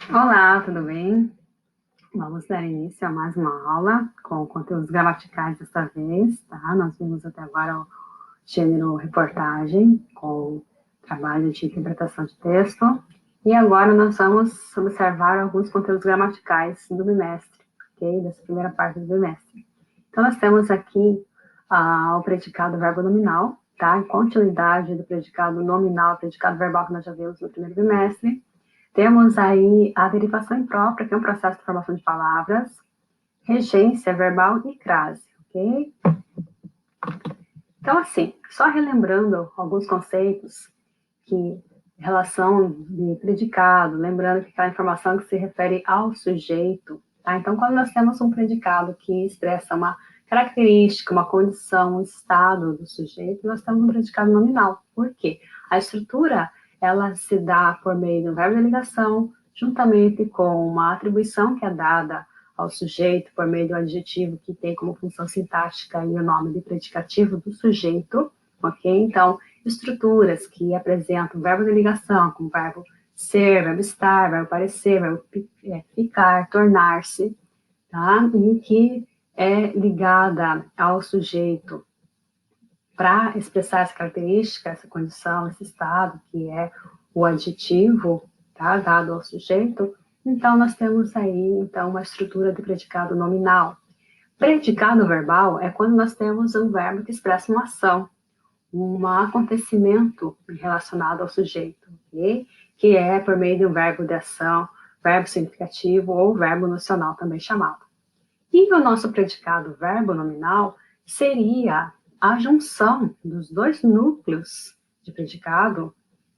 Olá, tudo bem? Vamos dar início a mais uma aula com conteúdos gramaticais desta vez, tá? Nós vimos até agora o gênero reportagem, com trabalho de interpretação de texto, e agora nós vamos observar alguns conteúdos gramaticais do bimestre, ok? Dessa primeira parte do bimestre. Então, nós temos aqui o predicado verbo nominal, tá? Em continuidade do predicado nominal, predicado verbal que nós já vimos no primeiro bimestre. Temos aí a derivação imprópria, que é um processo de formação de palavras, regência verbal e crase, ok? Então, assim, só relembrando alguns conceitos que relação de predicado, lembrando que aquela informação que se refere ao sujeito, tá? Então, quando nós temos um predicado que expressa uma característica, uma condição, um estado do sujeito, nós temos um predicado nominal. Por quê? A estrutura, ela se dá por meio do verbo de ligação, juntamente com uma atribuição que é dada ao sujeito por meio do adjetivo que tem como função sintática e o nome de predicativo do sujeito, ok? Então, estruturas que apresentam verbo de ligação, como verbo ser, verbo estar, verbo parecer, verbo ficar, tornar-se, tá? E que é ligada ao sujeito para expressar essa característica, essa condição, esse estado, que é o adjetivo, tá? Dado ao sujeito. Então, nós temos aí, então, uma estrutura de predicado nominal. Predicado verbal é quando nós temos um verbo que expressa uma ação, um acontecimento relacionado ao sujeito, ok? Que é por meio de um verbo de ação, verbo significativo ou verbo nocional também chamado. E o nosso predicado verbo nominal seria a junção dos dois núcleos de predicado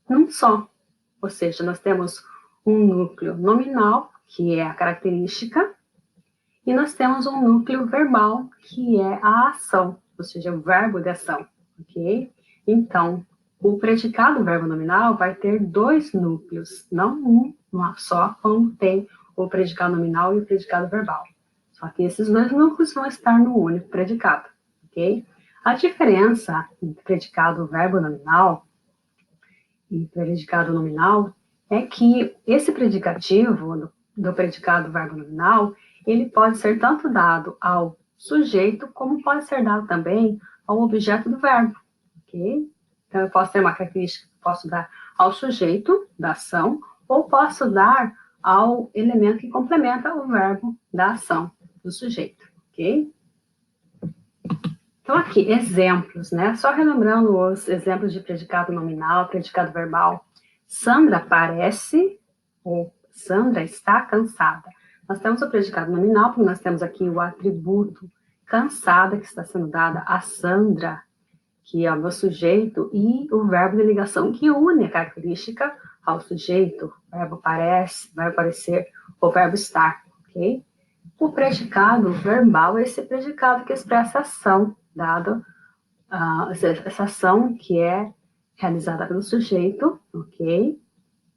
num só. Ou seja, nós temos um núcleo nominal, que é a característica, e nós temos um núcleo verbal, que é a ação, ou seja, o verbo de ação, ok? Então, o predicado verbo nominal vai ter dois núcleos, não um só, como tem o predicado nominal e o predicado verbal. Só que esses dois núcleos vão estar no único predicado, ok? A diferença entre predicado verbo nominal e predicado nominal é que esse predicativo do predicado verbo nominal, ele pode ser tanto dado ao sujeito, como pode ser dado também ao objeto do verbo, ok? Então, eu posso ter uma característica que posso dar ao sujeito da ação, ou posso dar ao elemento que complementa o verbo da ação do sujeito, ok? Então, aqui, exemplos, né? Só relembrando os exemplos de predicado nominal, predicado verbal. Sandra parece, ou Sandra está cansada. Nós temos o predicado nominal, porque nós temos aqui o atributo cansada, que está sendo dada a Sandra, que é o meu sujeito, e o verbo de ligação, que une a característica ao sujeito, verbo parece, verbo parecer, ou verbo estar, ok? O predicado verbal é esse predicado que expressa ação, dado essa ação que é realizada pelo sujeito, ok?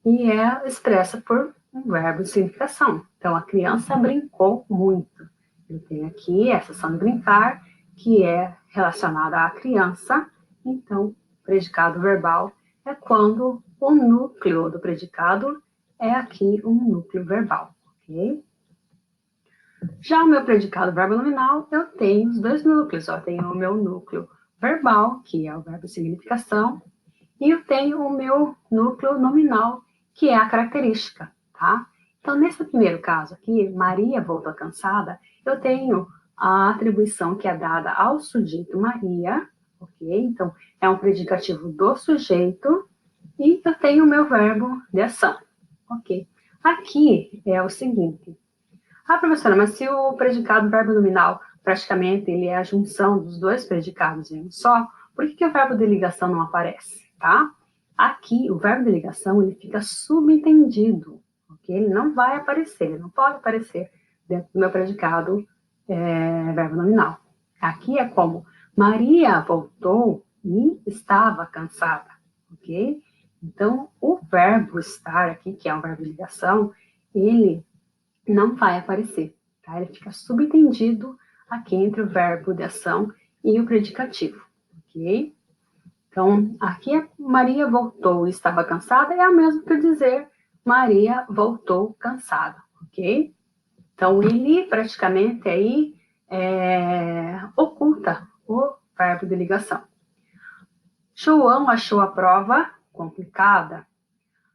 E é expressa por um verbo de significação. Então, a criança brincou muito. Eu tenho aqui essa ação de brincar, que é relacionada à criança. Então, predicado verbal é quando o núcleo do predicado é aqui um núcleo verbal, ok? Já o meu predicado verbo nominal, eu tenho os dois núcleos. Eu tenho o meu núcleo verbal, que é o verbo significação, e eu tenho o meu núcleo nominal, que é a característica, tá? Então, nesse primeiro caso aqui, Maria voltou cansada, eu tenho a atribuição que é dada ao sujeito Maria, ok? Então, é um predicativo do sujeito, e eu tenho o meu verbo de ação, ok? Aqui é o seguinte, professora, mas se o predicado verbo nominal, praticamente, ele é a junção dos dois predicados em um só, por que o verbo de ligação não aparece, tá? Aqui, o verbo de ligação, ele fica subentendido, ok? Ele não vai aparecer, ele não pode aparecer dentro do meu predicado verbo nominal. Aqui é como Maria voltou e estava cansada, ok? Então, o verbo estar aqui, que é um verbo de ligação, ele não vai aparecer, tá? Ele fica subentendido aqui entre o verbo de ação e o predicativo, ok? Então, aqui Maria voltou e estava cansada, é a mesma que dizer Maria voltou cansada, ok? Então, ele praticamente aí oculta o verbo de ligação. João achou a prova complicada.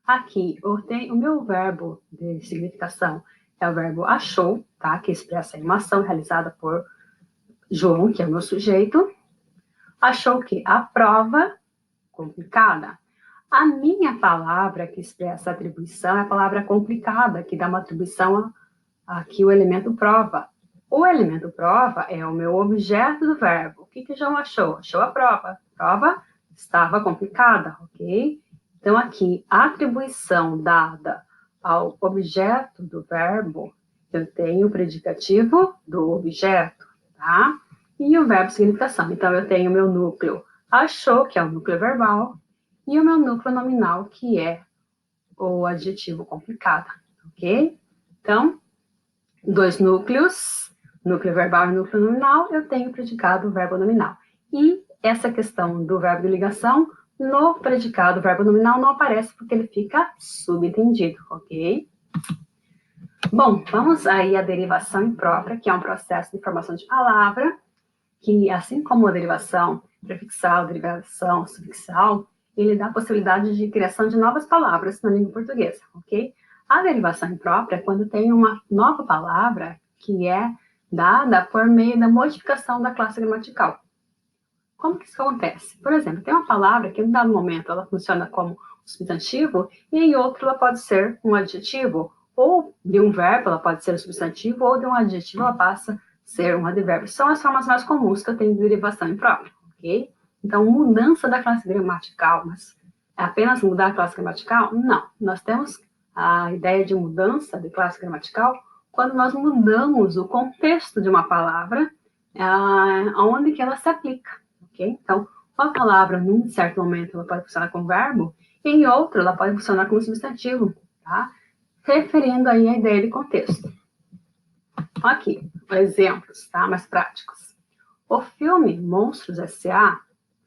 Aqui, o meu verbo de significação é o verbo achou, tá? Que expressa uma ação realizada por João, que é o meu sujeito. Achou que a prova complicada. A minha palavra que expressa atribuição é a palavra complicada, que dá uma atribuição aqui o elemento prova. O elemento prova é o meu objeto do verbo. O que João achou? Achou a prova. Prova estava complicada, ok? Então, aqui, a atribuição dada ao objeto do verbo, eu tenho o predicativo do objeto, tá? E o verbo significação. Então, eu tenho o meu núcleo achou, que é o núcleo verbal, e o meu núcleo nominal, que é o adjetivo complicado, ok? Então, dois núcleos, núcleo verbal e núcleo nominal, eu tenho o predicado verbo nominal. E essa questão do verbo de ligação, no predicado verbo nominal não aparece porque ele fica subentendido, ok? Bom, vamos aí à derivação imprópria, que é um processo de formação de palavra, que assim como a derivação prefixal, derivação sufixal, ele dá a possibilidade de criação de novas palavras na língua portuguesa, ok? A derivação imprópria é quando tem uma nova palavra que é dada por meio da modificação da classe gramatical. Como que isso acontece? Por exemplo, tem uma palavra que em dado momento ela funciona como um substantivo e em outro ela pode ser um adjetivo, ou de um verbo ela pode ser um substantivo, ou de um adjetivo ela passa a ser um advérbio. São as formas mais comuns que eu tenho de derivação imprópria, ok? Então, mudança da classe gramatical, mas é apenas mudar a classe gramatical? Não. Nós temos a ideia de mudança de classe gramatical quando nós mudamos o contexto de uma palavra, aonde que ela se aplica. Okay? Então, uma palavra, num certo momento, ela pode funcionar como verbo, e em outro, ela pode funcionar como substantivo, tá? Referindo aí a ideia de contexto. Aqui, exemplos, tá? Mais práticos. O filme Monstros S.A.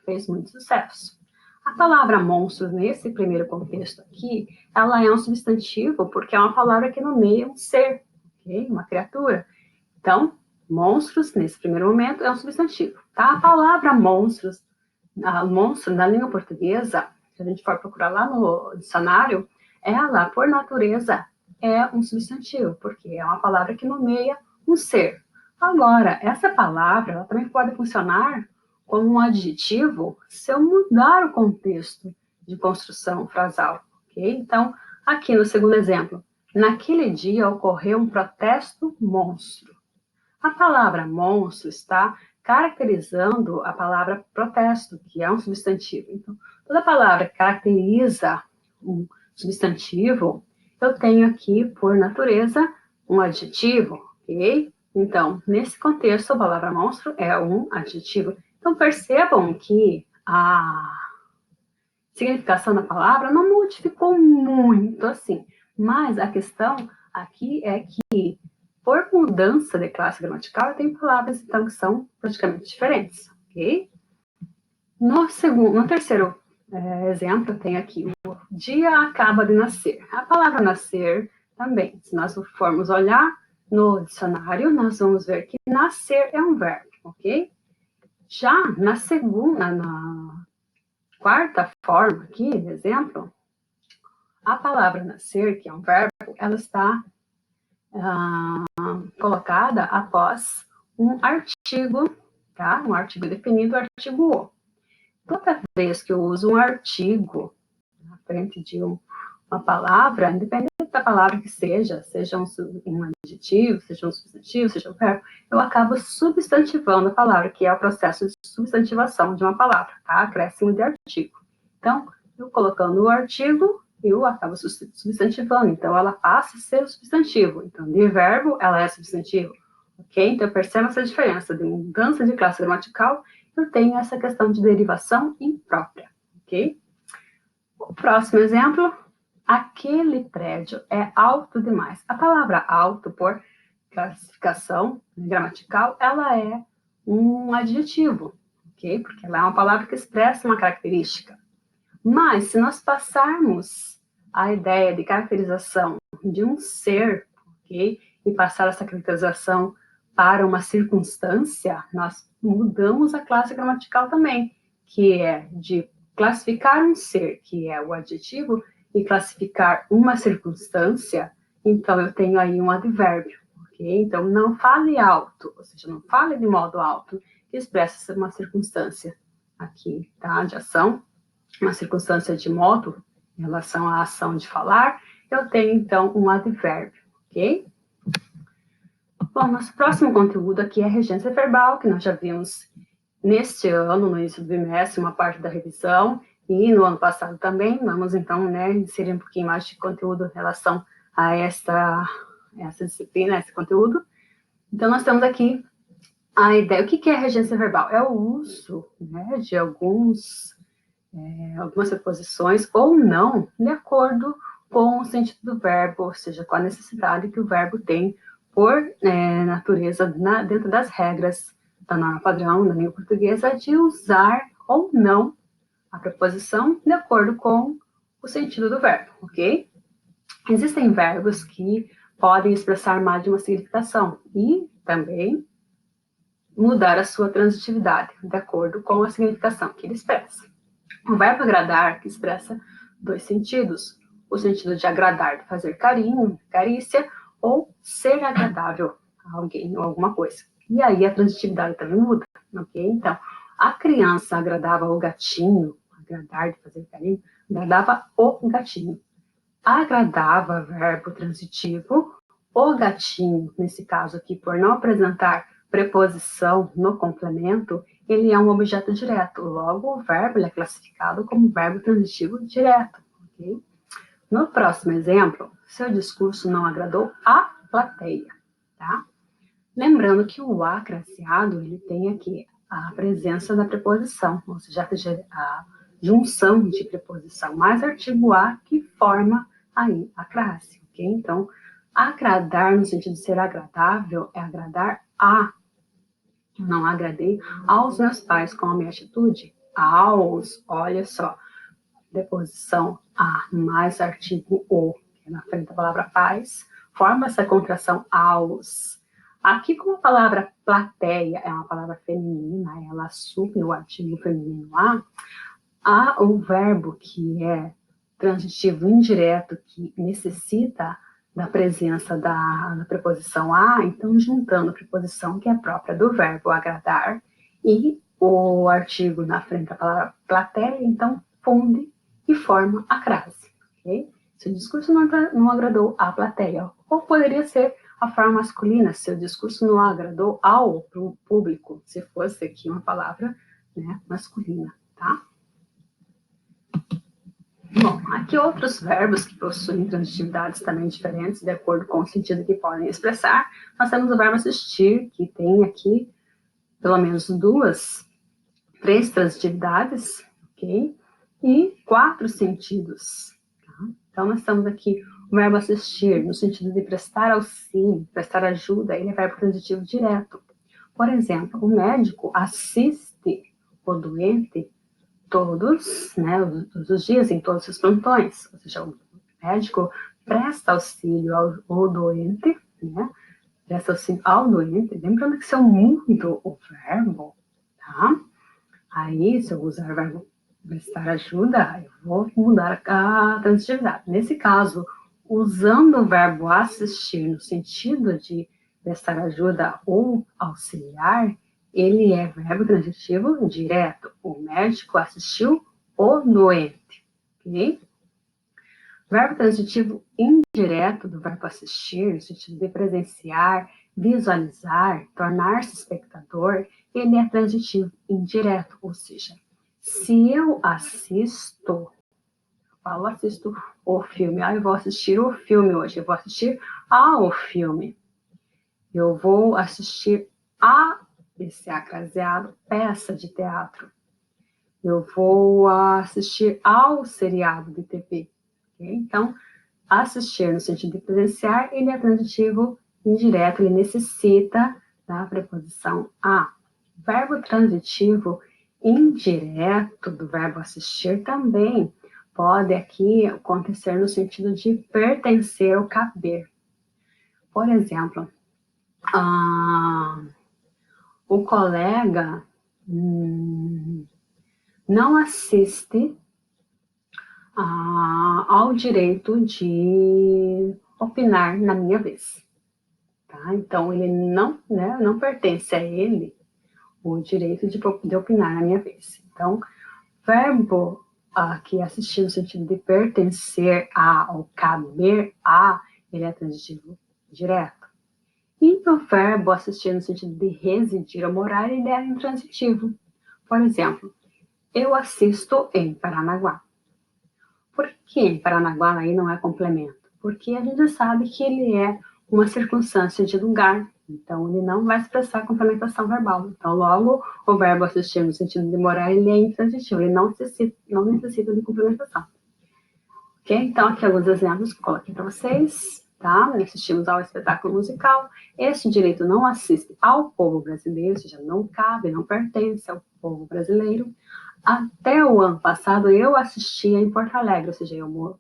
fez muito sucesso. A palavra monstros, nesse primeiro contexto aqui, ela é um substantivo porque é uma palavra que nomeia um ser, okay? Uma criatura. Então, monstros, nesse primeiro momento, é um substantivo. Tá? A palavra monstros, monstro na língua portuguesa, se a gente for procurar lá no dicionário, ela, por natureza, é um substantivo, porque é uma palavra que nomeia um ser. Agora, essa palavra, ela também pode funcionar como um adjetivo se eu mudar o contexto de construção frasal, ok? Então, aqui no segundo exemplo, naquele dia ocorreu um protesto monstro. A palavra monstro está caracterizando a palavra protesto, que é um substantivo. Então, toda palavra que caracteriza um substantivo, eu tenho aqui, por natureza, um adjetivo, ok? Então, nesse contexto, a palavra monstro é um adjetivo. Então, percebam que a significação da palavra não modificou muito assim, mas a questão aqui é que por mudança de classe gramatical, eu tenho palavras, então, que são praticamente diferentes, ok? No terceiro exemplo, eu tenho aqui o dia acaba de nascer. A palavra nascer também, se nós formos olhar no dicionário, nós vamos ver que nascer é um verbo, ok? Já na quarta forma aqui, exemplo, a palavra nascer, que é um verbo, ela está colocada após um artigo, tá? Um artigo definido, o artigo o. Toda vez que eu uso um artigo na frente de uma palavra, independente da palavra que seja um adjetivo, seja um substantivo, seja um verbo, eu acabo substantivando a palavra, que é o processo de substantivação de uma palavra, tá? Acréscimo de artigo. Então, eu colocando o artigo, eu acabo substantivando. Então, ela passa a ser o substantivo. Então, de verbo, ela é substantivo. Ok? Então, perceba essa diferença de mudança de classe gramatical. Eu tenho essa questão de derivação imprópria. Ok? O próximo exemplo, aquele prédio é alto demais. A palavra alto, por classificação gramatical, ela é um adjetivo, ok? Porque ela é uma palavra que expressa uma característica. Mas, se nós passarmos a ideia de caracterização de um ser, ok? E passar essa caracterização para uma circunstância, nós mudamos a classe gramatical também, que é de classificar um ser, que é o adjetivo, e classificar uma circunstância, então eu tenho aí um advérbio, ok? Então, não fale alto, ou seja, não fale de modo alto, que expressa uma circunstância aqui, tá? De ação, uma circunstância de modo, em relação à ação de falar, eu tenho, então, um advérbio, ok? Bom, nosso próximo conteúdo aqui é a regência verbal, que nós já vimos neste ano, no início do bimestre, uma parte da revisão, e no ano passado também. Vamos, então, né, inserir um pouquinho mais de conteúdo em relação a essa disciplina, esse conteúdo. Então, nós temos aqui a ideia. O que é a regência verbal? É o uso, né, de algumas preposições ou não, de acordo com o sentido do verbo, ou seja, com a necessidade que o verbo tem por natureza, dentro das regras da norma padrão da língua portuguesa, de usar ou não a preposição de acordo com o sentido do verbo, ok? Existem verbos que podem expressar mais de uma significação e também mudar a sua transitividade de acordo com a significação que ele expressa. O verbo agradar, que expressa dois sentidos: o sentido de agradar, de fazer carinho, carícia, ou ser agradável a alguém ou alguma coisa. E aí a transitividade também muda, ok? Então, a criança agradava o gatinho, agradar, de fazer carinho, agradava o gatinho. Agradava, verbo transitivo, o gatinho, nesse caso aqui, por não apresentar preposição no complemento, ele é um objeto direto. Logo, o verbo ele é classificado como verbo transitivo direto. Okay? No próximo exemplo, seu discurso não agradou a plateia. Tá? Lembrando que o a craseado, ele tem aqui a presença da preposição, ou seja, a junção de preposição mais artigo a que forma aí a classe, ok? Então, agradar no sentido de ser agradável é agradar a. Eu não agradei aos meus pais com a minha atitude. Aos, olha só, preposição a mais artigo o, que é na frente da palavra pais, forma essa contração aos. Aqui, como a palavra plateia é uma palavra feminina, ela assume o artigo feminino há o verbo que é transitivo indireto, que necessita da presença da preposição a, então juntando a preposição que é própria do verbo agradar e o artigo na frente da palavra plateia, então funde e forma a crase. Okay? Seu discurso não agradou à plateia. Ou poderia ser a forma masculina, seu discurso não agradou ao público, se fosse aqui uma palavra, né, masculina, tá? Bom, aqui outros verbos que possuem transitividades também diferentes, de acordo com o sentido que podem expressar. Nós temos o verbo assistir, que tem aqui pelo menos três transitividades, ok? E 4 sentidos. Tá? Então, nós temos aqui o verbo assistir, no sentido de prestar auxílio, prestar ajuda, ele é verbo transitivo direto. Por exemplo, o médico assiste o doente todos os dias, em todos os plantões. Ou seja, o médico presta auxílio ao doente, né? Presta auxílio ao doente. Lembrando que se eu mudo o verbo, tá? Aí, se eu usar o verbo prestar ajuda, eu vou mudar a transitividade. Nesse caso, usando o verbo assistir no sentido de prestar ajuda ou auxiliar, ele é verbo transitivo direto. O médico assistiu o doente. Ok? Verbo transitivo indireto do verbo assistir, no sentido de presenciar, visualizar, tornar-se espectador, ele é transitivo indireto, ou seja, se eu assisto o filme, eu vou assistir o filme hoje, eu vou assistir ao filme, eu vou assistir a, esse acraseado, peça de teatro, eu vou assistir ao seriado de TV. Okay? Então, assistir no sentido de presenciar, ele é transitivo indireto, ele necessita da preposição a. Verbo transitivo indireto do verbo assistir também pode aqui acontecer no sentido de pertencer ou caber. Por exemplo, o colega não assiste ao direito de opinar na minha vez. Tá? Então, ele não pertence a ele o direito de opinar na minha vez. Então, verbo aqui assistir no sentido de pertencer a ou caber a, ele é transitivo direto. E o verbo assistir no sentido de residir ou morar, ele é intransitivo. Por exemplo, eu assisto em Paranaguá. Por que em Paranaguá aí não é complemento? Porque a gente sabe que ele é uma circunstância de lugar, então ele não vai expressar complementação verbal. Então, logo, o verbo assistir no sentido de morar, ele é intransitivo, ele não necessita de complementação. Ok? Então, aqui alguns exemplos que eu coloquei para vocês, tá? Assistimos ao espetáculo musical. Este direito não assiste ao povo brasileiro, ou seja, não cabe, não pertence ao povo brasileiro. Até o ano passado, eu assistia em Porto Alegre, ou seja, eu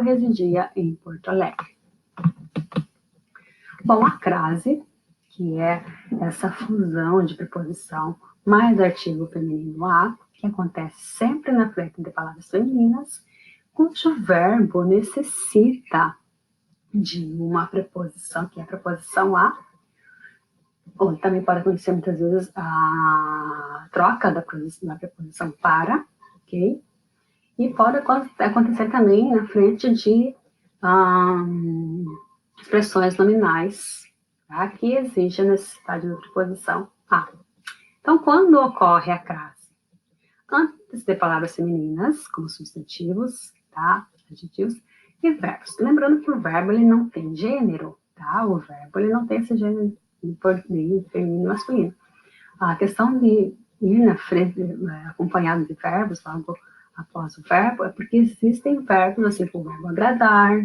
residia em Porto Alegre. Bom, a crase, que é essa fusão de preposição mais artigo feminino a, que acontece sempre na frente de palavras femininas, cujo verbo necessita de uma preposição, que é a preposição a, ou também pode acontecer muitas vezes a troca da preposição para, ok? E pode acontecer também na frente de expressões nominais, tá? Que exigem a necessidade da preposição a. Então, quando ocorre a crase? Antes de palavras femininas, como substantivos, tá? Adjetivos, e verbos. Lembrando que o verbo ele não tem gênero, tá? O verbo ele não tem esse gênero de feminino e masculino. A questão de ir na frente, acompanhado de verbos, logo após o verbo, é porque existem verbos, assim, como o verbo agradar,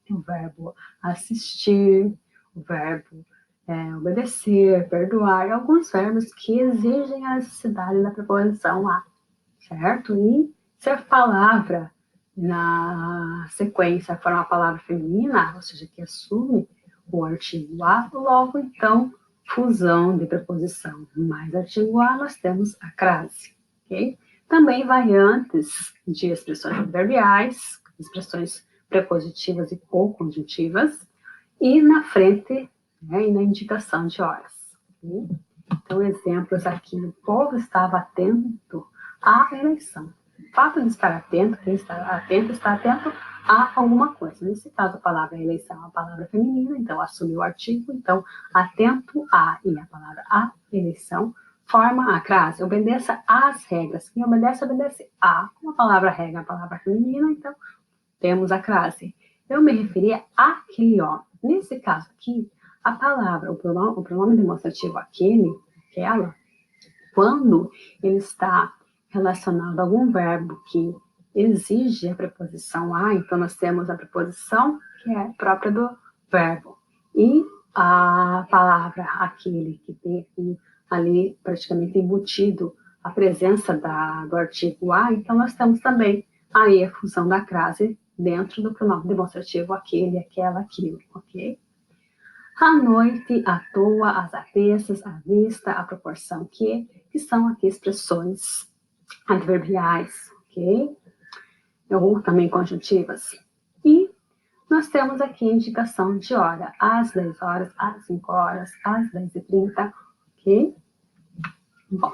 o verbo assistir, o verbo obedecer, perdoar, alguns verbos que exigem a necessidade da preposição a, certo? E se a palavra na sequência for uma palavra feminina, ou seja, que assume o artigo a, logo então, fusão de preposição mais artigo a, nós temos a crase, ok? Também variantes de expressões adverbiais, expressões prepositivas e ou conjuntivas, e na frente, e na indicação de horas. Okay? Então, exemplos aqui, o povo estava atento à eleição. O fato de estar atento, quem está atento a alguma coisa. Nesse caso, a palavra eleição é uma palavra feminina, então assume o artigo, então atento a e a palavra a eleição forma a crase, obedeça às regras. Quem obedece a. Como a palavra regra é uma palavra feminina, então temos a crase. Eu me referia àquele homem. Nesse caso aqui, a palavra, o pronome demonstrativo aquele, aquela, quando ele está relacionado a algum verbo que exige a preposição a, então nós temos a preposição que é própria do verbo. E a palavra aquele, que tem aqui, ali praticamente embutido a presença do artigo a, então nós temos também aí a fusão da crase dentro do pronome demonstrativo aquele, aquela, aquilo, ok? À noite, à toa, às avessas, à vista, à proporção que são aqui expressões adverbiais, ok? Ou também conjuntivas. E nós temos aqui a indicação de hora, às 10 horas, às 5 horas, às 10h30, ok? Bom,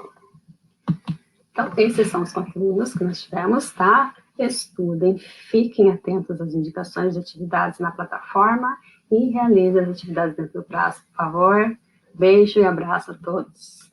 então esses são os conteúdos que nós tivemos, tá? Estudem, fiquem atentos às indicações de atividades na plataforma e realizem as atividades dentro do prazo, por favor. Beijo e abraço a todos.